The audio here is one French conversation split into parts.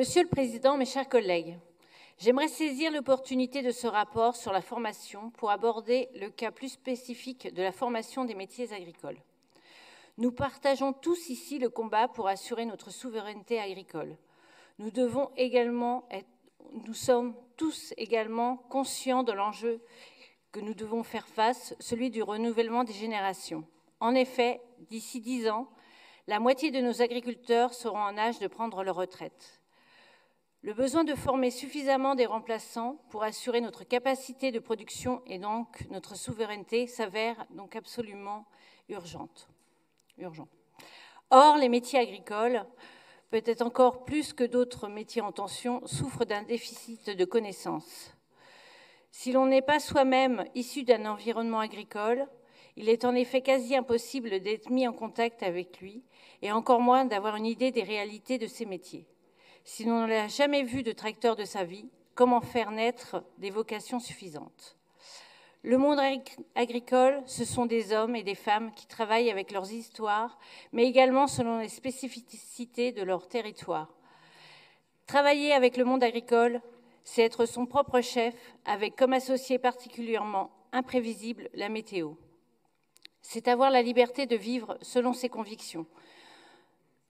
Monsieur le Président, mes chers collègues, j'aimerais saisir l'opportunité de ce rapport sur la formation pour aborder le cas plus spécifique de la formation des métiers agricoles. Nous partageons tous ici le combat pour assurer notre souveraineté agricole. Nous sommes tous également conscients de l'enjeu que nous devons faire face, celui du renouvellement des générations. En effet, d'ici 10 ans, la moitié de nos agriculteurs seront en âge de prendre leur retraite. Le besoin de former suffisamment des remplaçants pour assurer notre capacité de production et donc notre souveraineté s'avère donc absolument urgent. Or, les métiers agricoles, peut-être encore plus que d'autres métiers en tension, souffrent d'un déficit de connaissances. Si l'on n'est pas soi-même issu d'un environnement agricole, il est en effet quasi impossible d'être mis en contact avec lui et encore moins d'avoir une idée des réalités de ces métiers. Si l'on n'a jamais vu de tracteur de sa vie, comment faire naître des vocations suffisantes ? Le monde agricole, ce sont des hommes et des femmes qui travaillent avec leurs histoires, mais également selon les spécificités de leur territoire. Travailler avec le monde agricole, c'est être son propre chef, avec comme associé particulièrement imprévisible la météo. C'est avoir la liberté de vivre selon ses convictions.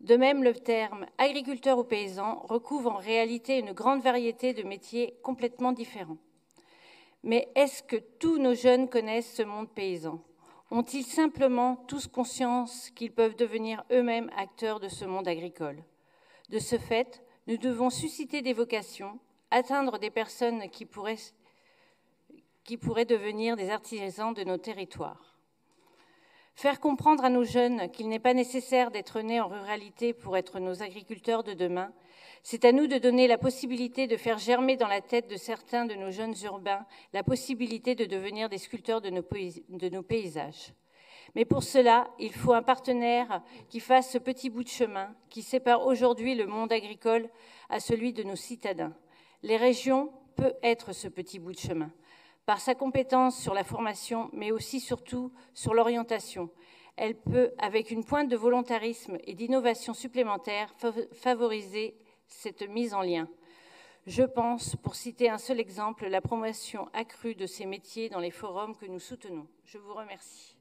De même, le terme « agriculteur ou paysan » recouvre en réalité une grande variété de métiers complètement différents. Mais est-ce que tous nos jeunes connaissent ce monde paysan ? Ont-ils simplement tous conscience qu'ils peuvent devenir eux-mêmes acteurs de ce monde agricole ? De ce fait, nous devons susciter des vocations, atteindre des personnes qui pourraient devenir des artisans de nos territoires. Faire comprendre à nos jeunes qu'il n'est pas nécessaire d'être né en ruralité pour être nos agriculteurs de demain, c'est à nous de donner la possibilité de faire germer dans la tête de certains de nos jeunes urbains la possibilité de devenir des sculpteurs de nos paysages. Mais pour cela, il faut un partenaire qui fasse ce petit bout de chemin qui sépare aujourd'hui le monde agricole à celui de nos citadins. Les régions peuvent être ce petit bout de chemin. Par sa compétence sur la formation, mais aussi surtout sur l'orientation. Elle peut, avec une pointe de volontarisme et d'innovation supplémentaire, favoriser cette mise en lien. Je pense, pour citer un seul exemple, la promotion accrue de ces métiers dans les forums que nous soutenons. Je vous remercie.